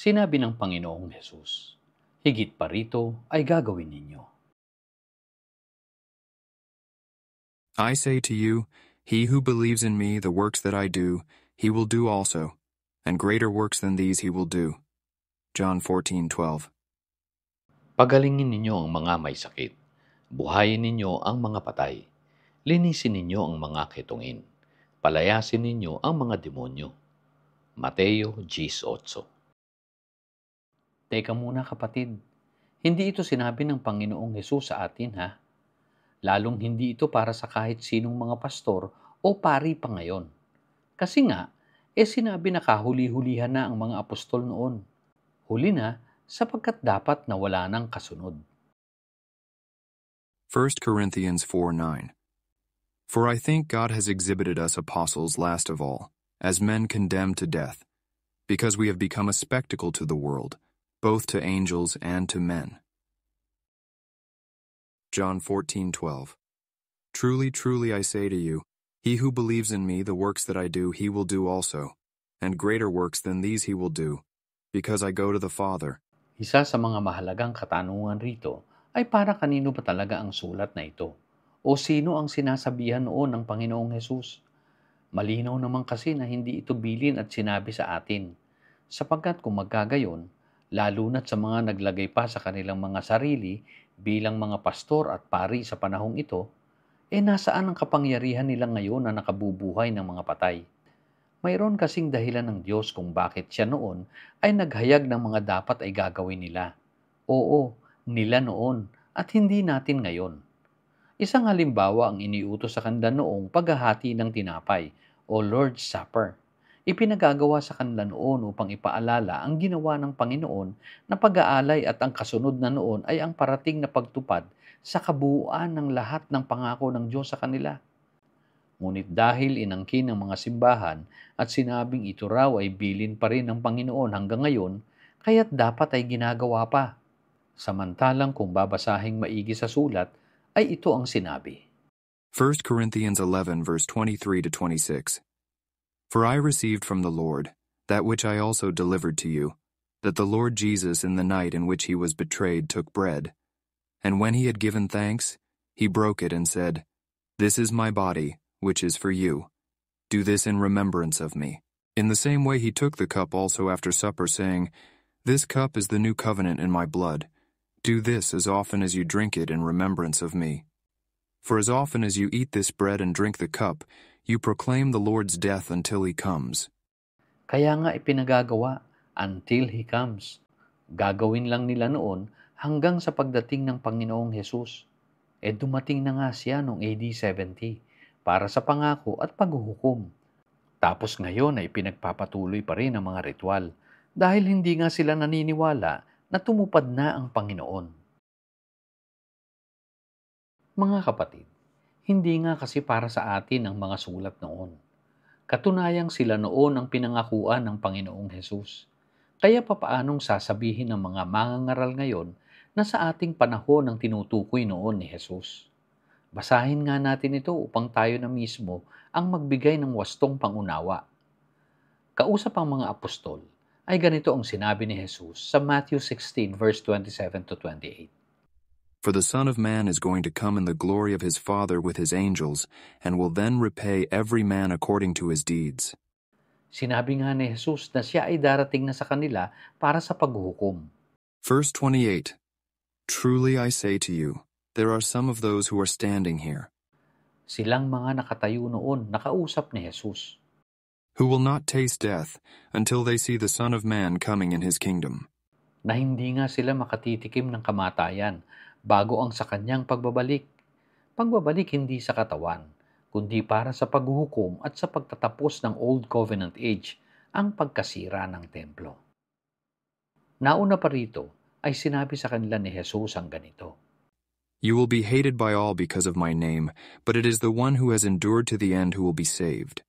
Sinabi ng Panginoong Hesus, "Higit pa rito ay gagawin ninyo." I say to you, he who believes in me, the works that I do, he will do also, and greater works than these he will do. John 14:12. Pagalingin ninyo ang mga may sakit. Buhayin ninyo ang mga patay. Linisin ninyo ang mga ketungin. Palayasin ninyo ang mga demonyo. Mateo 10:8. Teka muna kapatid, hindi ito sinabi ng Panginoong Hesus sa atin ha? Lalong hindi ito para sa kahit sinong mga pastor o pari pa ngayon. Kasi nga, sinabi na kahuli-hulihan na ang mga apostol noon. Huli na sapagkat dapat na wala ng kasunod. 1 Corinthians 4:9. For I think God has exhibited us apostles last of all, as men condemned to death, because we have become a spectacle to the world, both to angels and to men. John 14:12. Truly, truly I say to you, he who believes in me, the works that I do, he will do also, and greater works than these he will do, because I go to the Father. Isa sa mga mahalagang katanungan rito ay para kanino ba talaga ang sulat na ito? O sino ang sinasabihan noon ng Panginoong Hesus? Malinaw naman kasi na hindi ito bilin at sinabi sa atin. Sapagkat kung magkagayon, lalo na't sa mga naglagay pa sa kanilang mga sarili bilang mga pastor at pari sa panahong ito, nasaan ang kapangyarihan nila ngayon na nakabubuhay ng mga patay? Mayroon kasing dahilan ng Diyos kung bakit siya noon ay naghayag ng mga dapat ay gagawin nila. Oo, nila noon at hindi natin ngayon. Isang halimbawa ang iniutos sa kanila noong paghahati ng tinapay o Lord's Supper. Ipinagagawa sa kanila noon upang ipaalala ang ginawa ng Panginoon na pag-aalay at ang kasunod na noon ay ang parating na pagtupad sa kabuuan ng lahat ng pangako ng Diyos sa kanila. Ngunit dahil inangkin ng mga simbahan at sinabing ito raw ay bilin pa rin ng Panginoon hanggang ngayon, kaya't dapat ay ginagawa pa. Samantalang kung babasahing maigi sa sulat, ay ito ang sinabi. 1 Corinthians 11 verse 23 to 26. For I received from the Lord that which I also delivered to you, that the Lord Jesus in the night in which he was betrayed took bread, and when he had given thanks, he broke it and said, This is my body, which is for you. Do this in remembrance of me. In the same way he took the cup also after supper, saying, This cup is the new covenant in my blood. Do this as often as you drink it in remembrance of me. For as often as you eat this bread and drink the cup, you proclaim the Lord's death until he comes. Kaya nga ipinagagawa, until he comes. Gagawin lang nila noon hanggang sa pagdating ng Panginoong Hesus. Dumating na nga siya noong AD 70 para sa pangako at paghuhukom. Tapos ngayon ay pinagpapatuloy pa rin ang mga ritual dahil hindi nga sila naniniwala na tumupad na ang Panginoon. Mga kapatid, hindi nga kasi para sa atin ang mga sulat noon. Katunayang sila noon ang pinangakuan ng Panginoong Hesus. Kaya papaanong sasabihin ng mga mangangaral ngayon na sa ating panahon ang tinutukoy noon ni Hesus? Basahin nga natin ito upang tayo na mismo ang magbigay ng wastong pangunawa. Kausap ang mga apostol, ay ganito ang sinabi ni Jesus sa Matthew 16 verse 27 to 28. For the Son of Man is going to come in the glory of his Father with his angels, and will then repay every man according to his deeds. Sinabi nga ni Jesus na siya ay darating na sa kanila para sa paghuhukom. Verse 28. Truly I say to you, there are some of those who are standing here, Silang mga nakatayo noon, nakausap ni Jesus, who will not taste death until they see the Son of Man coming in his kingdom. na hindi nga sila makatitikim ng kamatayan bago ang sa kanyang pagbabalik. Pagbabalik hindi sa katawan, kundi para sa paghuhukom at sa pagtatapos ng Old Covenant Age, ang pagkasira ng templo. Nauna pa rito ay sinabi sa kanila ni Jesus ang ganito, You will be hated by all because of my name, but it is the one who has endured to the end who will be saved.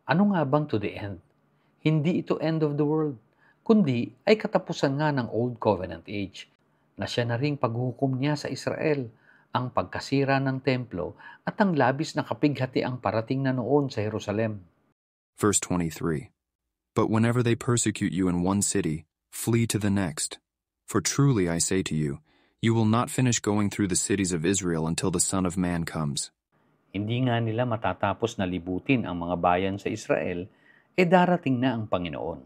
Ano nga bang to the end? Hindi ito end of the world, kundi ay katapusan nga ng Old Covenant Age, na siya na ring paghuhukom niya sa Israel, ang pagkasira ng templo at ang labis na kapighati ang parating na noon sa Jerusalem. Verse 23. But whenever they persecute you in one city, flee to the next. For truly I say to you, you will not finish going through the cities of Israel until the Son of Man comes. Hindi nga nila matatapos na libutin ang mga bayan sa Israel, darating na ang Panginoon.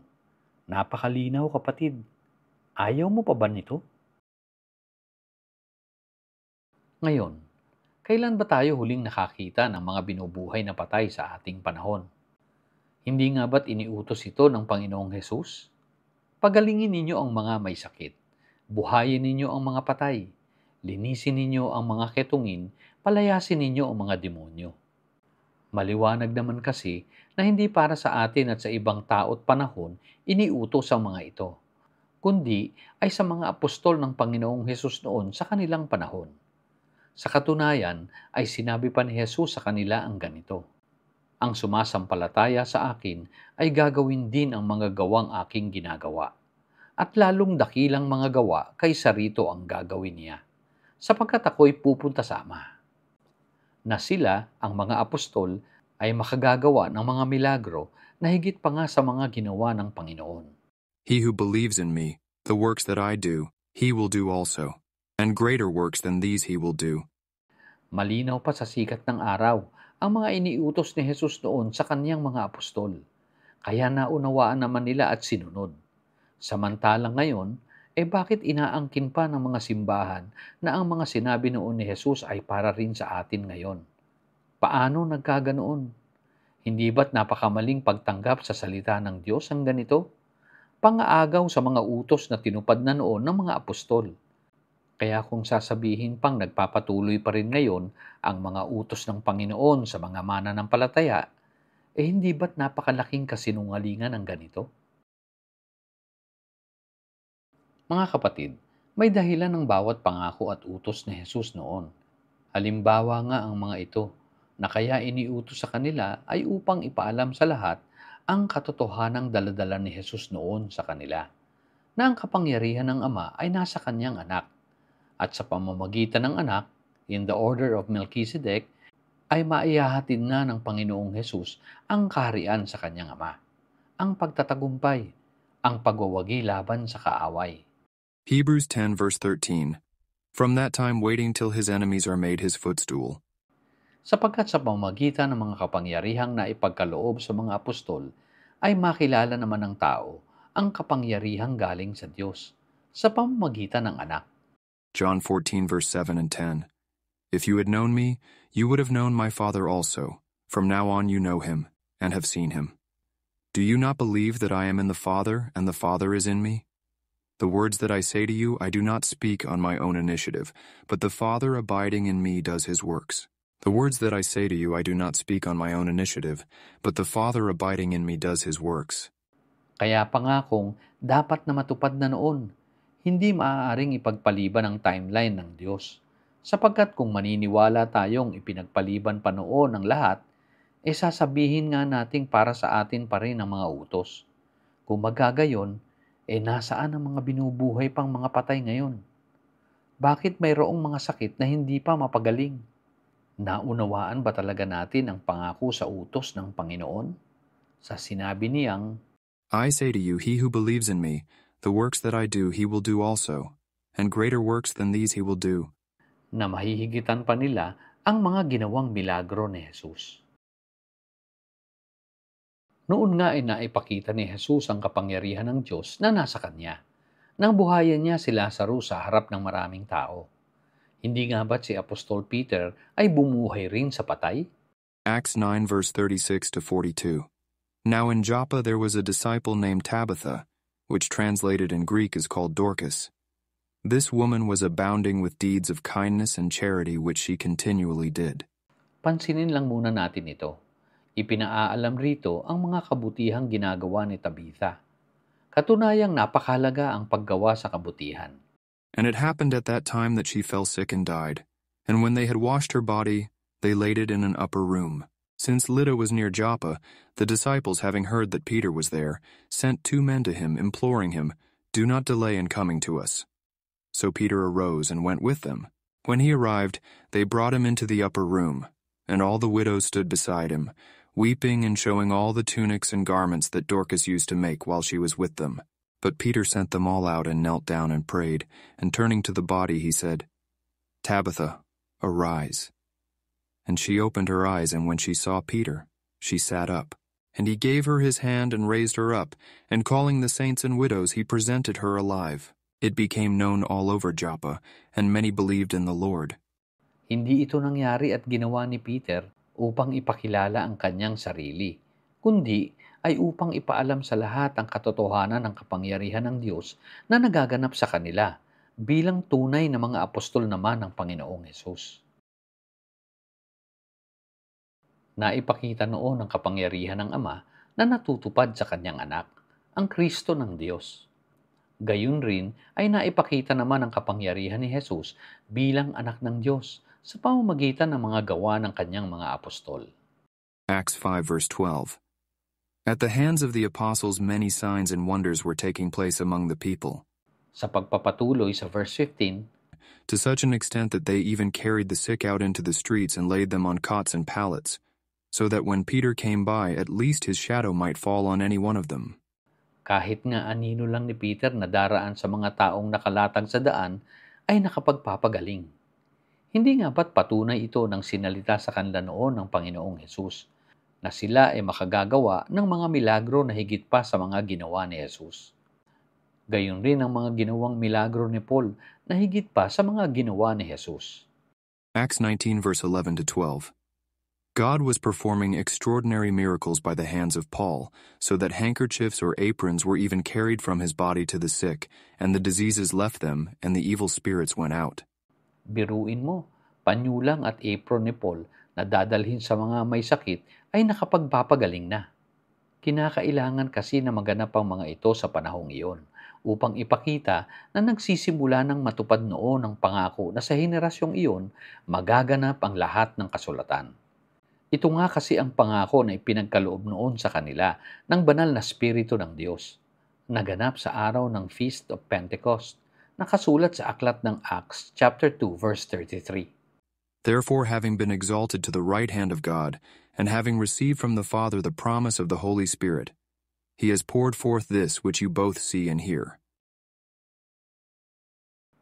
Napakalinaw, kapatid. Ayaw mo pa ba nito? Ngayon, kailan ba tayo huling nakakita ng mga binubuhay na patay sa ating panahon? Hindi nga ba't iniutos ito ng Panginoong Hesus? Pagalingin ninyo ang mga may sakit. Buhayin ninyo ang mga patay. Linisin ninyo ang mga ketungin. Palayasin ninyo ang mga demonyo. Maliwanag naman kasi na hindi para sa atin at sa ibang tao at panahon iniutos ang mga ito, kundi ay sa mga apostol ng Panginoong Hesus noon sa kanilang panahon. Sa katunayan ay sinabi pa ni Hesus sa kanila ang ganito, "Ang sumasampalataya sa akin ay gagawin din ang mga gawang aking ginagawa, at lalong dakilang mga gawa kaysa rito ang gagawin niya, sapagkat ako'y pupunta sa Ama." Na sila, ang mga apostol, ay makagagawa ng mga milagro na higit pa nga sa mga ginawa ng Panginoon. He who believes in me, the works that I do, he will do also, and greater works than these he will do. Malinaw pa sa sikat ng araw ang mga iniutos ni Hesus noon sa kaniyang mga apostol. Kaya naunawaan naman nila at sinunod. Samantalang ngayon, bakit inaangkin pa ng mga simbahan na ang mga sinabi noon ni Hesus ay para rin sa atin ngayon? Paano nagkaganoon? Hindi ba't napakamaling pagtanggap sa salita ng Diyos ang ganito? Pangaagaw sa mga utos na tinupad na noon ng mga apostol. Kaya kung sasabihin pang nagpapatuloy pa rin ngayon ang mga utos ng Panginoon sa mga mananampalataya, hindi ba't napakalaking kasinungalingan ang ganito? Mga kapatid, may dahilan ng bawat pangako at utos ni Hesus noon. Halimbawa nga ang mga ito, na kaya iniutos sa kanila ay upang ipaalam sa lahat ang katotohanang daladala ni Hesus noon sa kanila, na ang kapangyarihan ng Ama ay nasa kanyang anak, at sa pamamagitan ng anak, in the order of Melchizedek, ay maihahatid na ng Panginoong Hesus ang kaharian sa kanyang Ama, ang pagtatagumpay, ang pagwawagi laban sa kaaway. Hebrews 10 verse 13. From that time waiting till his enemies are made his footstool. Sapagkat sa pamamagitan ng mga kapangyarihang na ipagkaloob sa mga apostol, ay makilala naman ng tao ang kapangyarihang galing sa Diyos sa pamamagitan ng anak. John 14 verse 7 and 10. If you had known me, you would have known my Father also. From now on you know him, and have seen him. Do you not believe that I am in the Father, and the Father is in me? The words that I say to you I do not speak on my own initiative, but the Father abiding in me does his works. The words that I say to you I do not speak on my own initiative, but the Father abiding in me does his works. Kaya pangakong dapat na matupad na noon, hindi maaaring ipagpaliban ang timeline ng Diyos. Sapagkat kung maniniwala tayong ipinagpaliban pa noon ang lahat, sasabihin nga nating para sa atin pa rin ang mga utos. Kung magagayon, nasaan ang mga binubuhay pang mga patay ngayon? Bakit mayroong mga sakit na hindi pa mapagaling? Naunawaan ba talaga natin ang pangako sa utos ng Panginoon? Sa sinabi niyang, I say to you, he who believes in me, the works that I do he will do also, and greater works than these he will do. na mahihigitan pa nila ang mga ginawang milagro ni Jesus. Noon nga ay naipakita ni Jesus ang kapangyarihan ng Diyos na nasa Kanya, nang buhayan niya si Lazarus sa harap ng maraming tao. Hindi nga ba't si Apostol Peter ay bumuhay rin sa patay? Acts 9 verse 36 to 42. Now in Joppa there was a disciple named Tabitha, which translated in Greek is called Dorcas. This woman was abounding with deeds of kindness and charity which she continually did. Pansinin lang muna natin ito. Ipinaalam rito ang mga kabutihang ginagawa ni Tabitha. Katunayang napakahalaga ang paggawa sa kabutihan. And it happened at that time that she fell sick and died. And when they had washed her body, they laid it in an upper room. Since Lydda was near Joppa, the disciples, having heard that Peter was there, sent 2 men to him, imploring him, Do not delay in coming to us. So Peter arose and went with them. When he arrived, they brought him into the upper room, and all the widows stood beside him, weeping and showing all the tunics and garments that Dorcas used to make while she was with them. But Peter sent them all out and knelt down and prayed, and turning to the body he said, "Tabitha, arise." And she opened her eyes, and when she saw Peter, she sat up. And he gave her his hand and raised her up, and calling the saints and widows, he presented her alive. It became known all over Joppa, and many believed in the Lord. Hindi ito nangyari at ginawa ni Peter upang ipakilala ang kanyang sarili, kundi ay upang ipaalam sa lahat ang katotohanan ng kapangyarihan ng Diyos na nagaganap sa kanila bilang tunay na mga apostol naman ng Panginoong Hesus. Naipakita noon ang kapangyarihan ng Ama na natutupad sa kanyang anak, ang Kristo ng Diyos. Gayun rin ay naipakita naman ang kapangyarihan ni Jesus bilang anak ng Diyos sa pamamagitan ng mga gawa ng kanyang mga apostol. Acts 5 verse 12. At the hands of the apostles many signs and wonders were taking place among the people. Sa pagpapatuloy sa verse 15, to such an extent that they even carried the sick out into the streets and laid them on cots and pallets, so that when Peter came by, at least his shadow might fall on any one of them. kahit nga anino lang ni Peter na daraan sa mga taong nakalatag sa daan, ay nakapagpapagaling. Hindi nga ba't patunay ito ng sinalita sa kanila noon ng Panginoong Hesus, na sila ay makagagawa ng mga milagro na higit pa sa mga ginawa ni Jesus. Gayon rin ang mga ginawang milagro ni Paul na higit pa sa mga ginawa ni Jesus. Acts 19 verse 11 to 12. God was performing extraordinary miracles by the hands of Paul, so that handkerchiefs or aprons were even carried from his body to the sick, and the diseases left them, and the evil spirits went out. Biruin mo, panyulang at apron ni Paul na dadalhin sa mga may sakit ay nakapagpapagaling na. Kinakailangan kasi na maganap ang mga ito sa panahong iyon upang ipakita na nagsisimula ng matupad noon ang pangako na sa henerasyong iyon magaganap ang lahat ng kasulatan. Ito nga kasi ang pangako na ipinagkaloob noon sa kanila ng banal na Espiritu ng Diyos, naganap sa araw ng Feast of Pentecost, nakasulat sa aklat ng Acts chapter 2 verse 33. Therefore, having been exalted to the right hand of God, and having received from the Father the promise of the Holy Spirit, he has poured forth this which you both see and hear.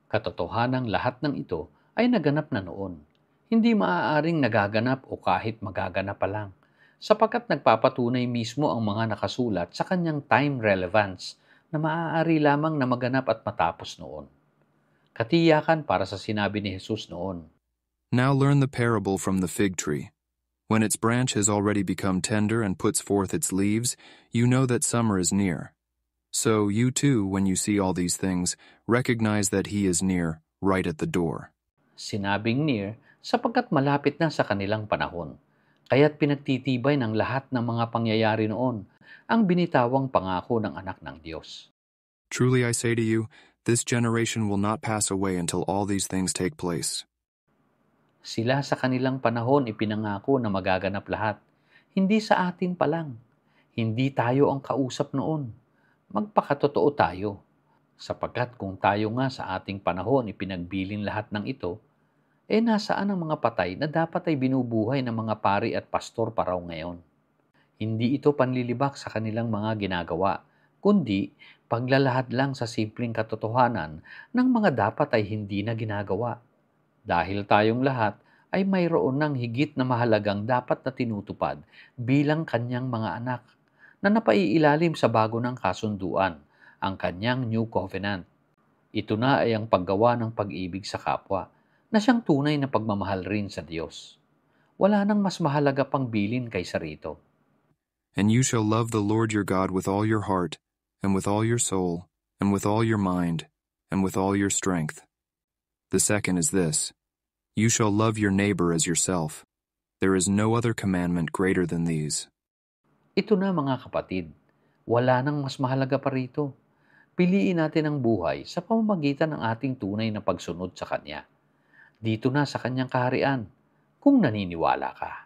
Katotohanang lahat ng ito ay naganap na noon. Hindi maaaring nagaganap o kahit magaganap pa lang, sapagkat nagpapatunay mismo ang mga nakasulat sa kanyang time relevance na maaari lamang na maganap at matapos noon. Katiyakan para sa sinabi ni Jesus noon. Now learn the parable from the fig tree. When its branch has already become tender and puts forth its leaves, you know that summer is near. So you too, when you see all these things, recognize that he is near, right at the door. Sinabing near sapagkat malapit na sa kanilang panahon. Kaya't pinagtitibay ng lahat ng mga pangyayari noon ang binitawang pangako ng anak ng Diyos. Truly I say to you, this generation will not pass away until all these things take place. Sila sa kanilang panahon ipinangako na magaganap lahat. Hindi sa atin pa lang. Hindi tayo ang kausap noon. Magpakatotoo tayo. Sapagkat kung tayo nga sa ating panahon ipinagbilin lahat ng ito, nasaan ang mga patay na dapat ay binubuhay ng mga pari at pastor pa raw ngayon? Hindi ito panlilibak sa kanilang mga ginagawa, kundi paglalahad lang sa simpleng katotohanan ng mga dapat ay hindi na ginagawa. Dahil tayong lahat ay mayroon ng higit na mahalagang dapat na tinutupad bilang kanyang mga anak na napaiilalim sa bago ng kasunduan, ang kanyang New Covenant. Ito na ay ang paggawa ng pag-ibig sa kapwa, na siyang tunay na pagmamahal rin sa Diyos. Wala nang mas mahalaga pang bilin kaysa rito. And you shall love the Lord your God with all your heart, and with all your soul, and with all your mind, and with all your strength. The second is this: you shall love your neighbor as yourself. There is no other commandment greater than these. Ito na mga kapatid, wala nang mas mahalaga pa rito. Piliin natin ang buhay sa pamamagitan ng ating tunay na pagsunod sa Kanya. Dito na sa Kanyang kaharian, kung naniniwala ka.